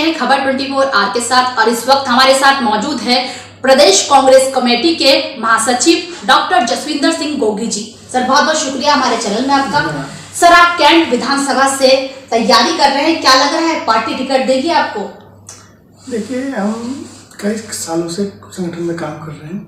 हैं खबर 24 आर के साथ और इस वक्त हमारे साथ मौजूद है प्रदेश कांग्रेस कमेटी के महासचिव डॉक्टर जसविंदर सिंह गोगी जी। सर बहुत बहुत शुक्रिया हमारे चैनल में आपका। सर आप कैंट विधानसभा से तैयारी कर रहे हैं, क्या लग रहा है पार्टी टिकट देगी आपको? देखिए, हम कई सालों से संगठन में काम कर रहे हैं।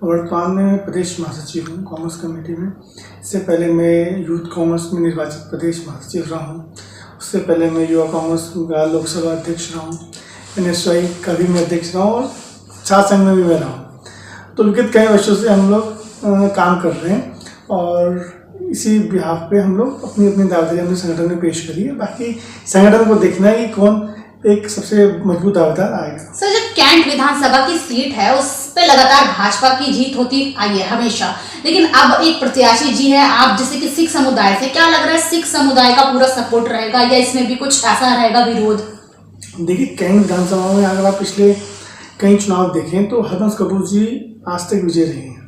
वर्तमान में प्रदेश महासचिव हूँ कांग्रेस कमेटी में। इससे पहले मैं यूथ कांग्रेस में निर्वाचित प्रदेश महासचिव रहा हूँ। उससे पहले मैं युवा कांग्रेस का लोकसभा अध्यक्ष रहा हूँ, NSY का भी मैं अध्यक्ष रहा हूँ और छात्र संघ में भी मैं रहा हूँ। तो विगत कई वर्षों से हम लोग काम कर रहे हैं और इसी बिहाफ पे हम लोग अपनी अपनी दावेदारी अपने संगठन में पेश करी है। बाकी संगठन को देखना है कि कौन एक सबसे मजबूत दावेदार आएगा। सर जब कैंट विधानसभा की सीट है उस पे लगातार भाजपा की जीत होती आई है हमेशा, लेकिन अब एक प्रत्याशी जी है आप जैसे कि सिख समुदाय से, क्या लग रहा है सिख समुदाय का पूरा सपोर्ट रहेगा या इसमें भी कुछ ऐसा रहेगा विरोध? देखिए, कैंट विधानसभा में अगर आप पिछले कई चुनाव देखें तो हरबंस कपूर जी आज तक विजय रहे हैं।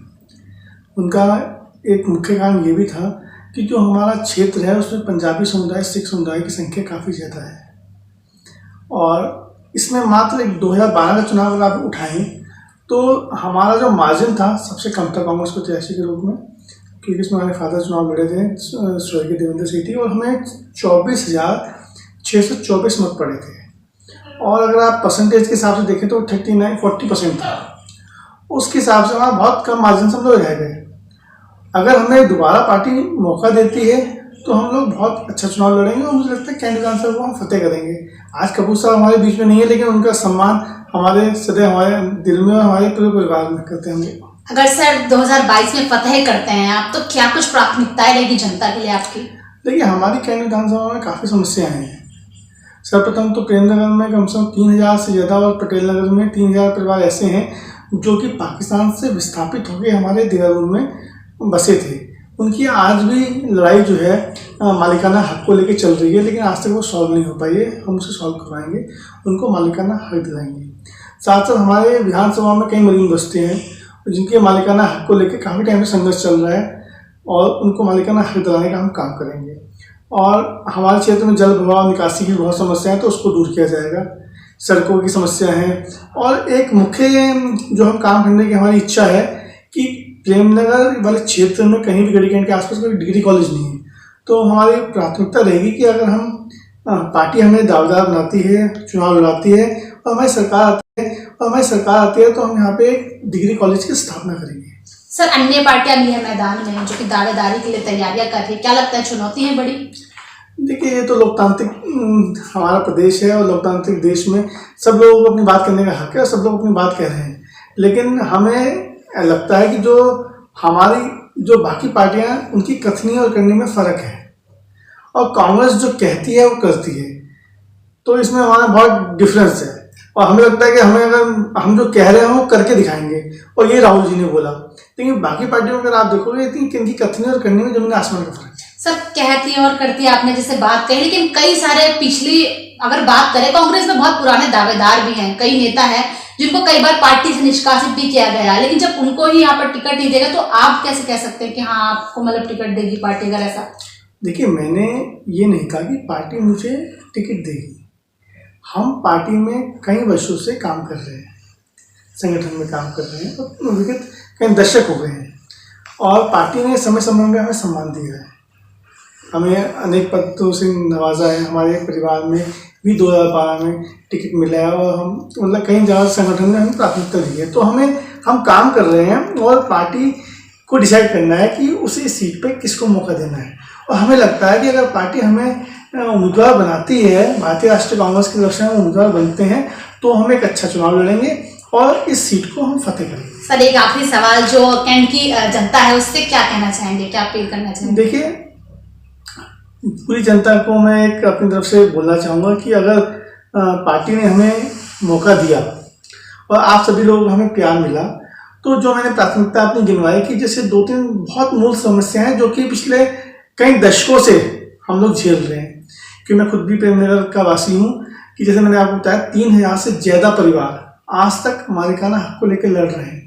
उनका एक मुख्य कारण ये भी था कि जो हमारा क्षेत्र है उसमें पंजाबी समुदाय, सिख समुदाय की संख्या काफ़ी ज़्यादा है और इसमें मात्र 2012 का चुनाव अगर आप उठाएं तो हमारा जो मार्जिन था सबसे कम था कांग्रेस प्रत्याशी के रूप में, क्योंकि इसमें हमारे फादर चुनाव लड़े थे स्वर्गीय देवेंद्र सिटी और हमें 24,624 मत पड़े थे। और अगर आप परसेंटेज के हिसाब से देखें तो 40% था। उसके हिसाब से हमारा बहुत कम मार्जिन से हम लोग रह गए। अगर हमें दोबारा पार्टी मौका देती है तो हम लोग बहुत अच्छा चुनाव लड़ेंगे और मुझे लगता है कैंट विधानसभा को हम फतेह करेंगे। आज कपूर साहब हमारे बीच में नहीं है, लेकिन उनका सम्मान हमारे सदैव हमारे दिल में और हमारे पूरे परिवार में करते हैं। अगर सर 2022 में फतेह करते हैं आप तो क्या कुछ प्राथमिकताएं रहेगी जनता के लिए आपकी? देखिए, हमारी कैंट विधानसभा में काफ़ी समस्याएं हैं। सर्वप्रथम तो प्रेमनगर में कम से कम 3,000 से ज़्यादा और पटेल नगर में 3,000 परिवार ऐसे हैं जो कि पाकिस्तान से विस्थापित होकर हमारे देहरादून में बसे थे। उनकी आज भी लड़ाई जो है मालिकाना हक को लेकर चल रही है, लेकिन आज तक वो सॉल्व नहीं हो पाई है। हम उसे सॉल्व करवाएंगे, उनको मालिकाना हक दिलाएंगे। साथ साथ हमारे विधानसभा में कई मरीन बस्ती हैं जिनके मालिकाना हक को लेकर काफ़ी टाइम से संघर्ष चल रहा है और उनको मालिकाना हक दिलाने का हम काम करेंगे। और हमारे क्षेत्र में जल प्रवाह निकासी की बहुत समस्या है तो उसको दूर किया जाएगा। सड़कों की समस्या है और एक मुख्य जो हम काम करने की हमारी इच्छा है कि प्रेमनगर वाले क्षेत्र में कहीं भी गढ़ी कैंट के आसपास कोई डिग्री कॉलेज नहीं है। तो हमारी प्राथमिकता रहेगी कि अगर हम पार्टी हमें दावेदार बनाती है, चुनाव लड़ाती है और हमारी सरकार आती है तो हम यहाँ पे एक डिग्री कॉलेज की स्थापना करेंगे। सर अन्य पार्टियां भी है मैदान में जो कि दावेदारी के लिए तैयारियां कर रही है, क्या लगता है चुनौती है बड़ी? देखिए, ये तो लोकतांत्रिक हमारा प्रदेश है और लोकतांत्रिक देश में सब लोगों को अपनी बात करने का हक है और सब लोग अपनी बात कह रहे हैं। लेकिन हमें लगता है कि जो हमारी जो बाकी पार्टियां उनकी कथनी और करने में फ़र्क है और कांग्रेस जो कहती है वो करती है, तो इसमें हमारा बहुत डिफरेंस है। और हमें लगता है कि हमें अगर हम जो कह रहे हैं वो करके दिखाएंगे और ये राहुल जी ने बोला। लेकिन बाकी पार्टियों को अगर आप देखोगे इनकी कथनी और करने में जमीन आसमान का फर्क है। सब कहती है और करती है, आपने जैसे बात कही, लेकिन कई सारे पिछली अगर बात करें कांग्रेस में बहुत पुराने दावेदार भी हैं, कई नेता हैं जिनको कई बार पार्टी से निष्कासित भी किया गया है, लेकिन जब उनको ही यहाँ पर टिकट नहीं देगा तो आप कैसे कह सकते हैं कि हाँ आपको मतलब टिकट देगी पार्टी? अगर ऐसा देखिए, मैंने ये नहीं कहा कि पार्टी मुझे टिकट देगी। हम पार्टी में कई वर्षों से काम कर रहे हैं, संगठन में काम कर रहे हैं और विगत कई दशक हो गए हैं और पार्टी ने समय समय में हमें सम्मान दिया है। हमें अनेक पदों से नवाजा है। हमारे परिवार में भी 2012 में टिकट मिला है और हम मतलब कई जगह संगठन ने हमें प्राथमिकता दी है। तो हम काम कर रहे हैं और पार्टी को डिसाइड करना है कि उसी सीट पे किसको मौका देना है। और हमें लगता है कि अगर पार्टी हमें उम्मीदवार बनाती है, भारतीय राष्ट्रीय कांग्रेस की तरफ से हम उम्मीदवार बनते हैं तो हम एक अच्छा चुनाव लड़ेंगे और इस सीट को हम फतेह करेंगे। सर एक आखिरी सवाल, जो कैंट की जनता है उससे क्या कहना चाहेंगे, क्या अपील करना चाहेंगे? देखिए, पूरी जनता को मैं एक अपनी तरफ से बोलना चाहूँगा कि अगर पार्टी ने हमें मौका दिया और आप सभी लोग हमें प्यार मिला तो जो मैंने प्राथमिकता अपनी गिनवाई कि जैसे 2-3 बहुत मूल समस्याएं हैं जो कि पिछले कई दशकों से हम लोग झेल रहे हैं। कि मैं खुद भी प्रेमनगर का वासी हूँ कि जैसे मैंने आपको बताया 3,000 से ज़्यादा परिवार आज तक मालिकाना हक को लेकर लड़ रहे हैं,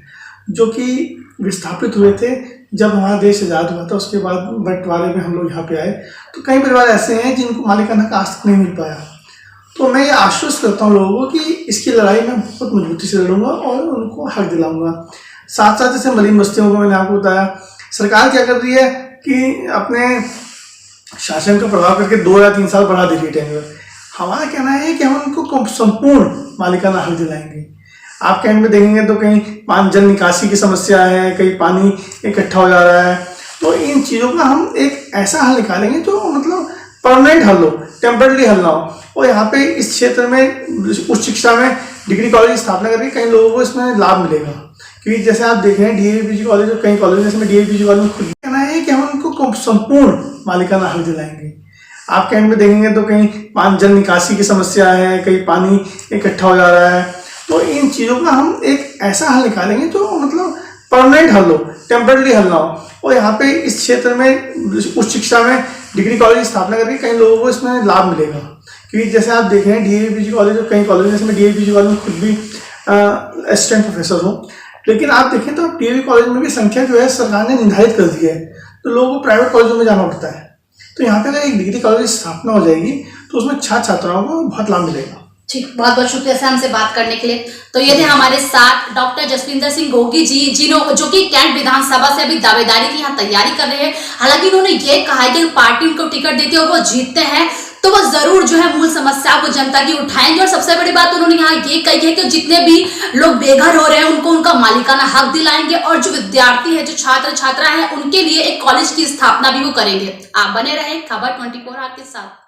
जो कि विस्थापित हुए थे जब हमारा देश आज़ाद हुआ था। उसके बाद बंटवारे में हम लोग यहाँ पे आए तो कई परिवार ऐसे हैं जिनको मालिकाना हक आज तक नहीं मिल पाया तो मैं ये आश्वस्त करता हूँ लोगों को कि इसकी लड़ाई मैं बहुत मजबूती से लड़ूंगा और उनको हक दिलाऊंगा। साथ साथ जैसे मरीन बस्तियों को मैंने आपको बताया, सरकार क्या कर रही है कि अपने शासन का प्रभाव करके 2 या 3 साल बढ़ा दे रही है टेन्योर। हमारा कहना है कि हम उनको संपूर्ण मालिकाना हक दिलाएंगे। आप कैंट में देखेंगे तो कहीं जल निकासी की समस्या है, कहीं पानी इकट्ठा हो जा रहा है, तो इन चीज़ों का हम एक ऐसा हल निकालेंगे जो मतलब परमानेंट हल हो, टेम्पररी हल ना हो। और यहाँ पे इस क्षेत्र में उच्च शिक्षा में डिग्री कॉलेज की स्थापना करके कई लोगों को इसमें लाभ मिलेगा। क्योंकि जैसे आप देख रहे हैं डीएवी कॉलेज और कई कॉलेज जैसे डीएवी कॉलेज में खुद कहना है कि हम उनको संपूर्ण मालिकाना हक दिलाएंगे। आप कैंट में देखेंगे तो कहीं जल निकासी की समस्या है, कहीं पानी इकट्ठा हो जा रहा है, तो इन चीज़ों का हम एक ऐसा हल निकालेंगे जो मतलब परमानेंट हल हो, टेम्पररी हल ना हो। और यहाँ पे इस क्षेत्र में उच्च शिक्षा में डिग्री कॉलेज की स्थापना करके कई लोगों को इसमें लाभ मिलेगा। क्योंकि जैसे आप देख रहे हैं डीएवी कॉलेज और कई कॉलेज जैसे मैं डीएवी कॉलेज में खुद भी असिस्टेंट प्रोफेसर हूँ, लेकिन आप देखें तो डीएवी कॉलेज में भी संख्या जो है सरकार ने निर्धारित कर दी है, तो लोगों को प्राइवेट कॉलेजों में जाना पड़ता है। तो यहाँ पे अगर एक डिग्री कॉलेज की स्थापना हो जाएगी तो उसमें छात्र छात्राओं को बहुत लाभ मिलेगा। ठीक, बहुत बहुत शुक्रिया सर हमसे बात करने के लिए। तो ये थे हमारे साथ डॉक्टर जसविंदर सिंह गोगी जी, जो कि कैंट विधानसभा से अभी दावेदारी की यहाँ तैयारी कर रहे हैं। हालांकि उन्होंने ये कहा है कि पार्टी उनको टिकट देती है और वो जीतते हैं तो वो जरूर जो है मूल समस्या को जनता की उठाएंगे। और सबसे बड़ी बात उन्होंने यहाँ ये कही है कि जितने भी लोग बेघर हो रहे हैं उनको उनका मालिकाना हक दिलाएंगे, और जो विद्यार्थी है, जो छात्र छात्रा है, उनके लिए एक कॉलेज की स्थापना भी वो करेंगे। आप बने रहे खबर 24 आवर के साथ।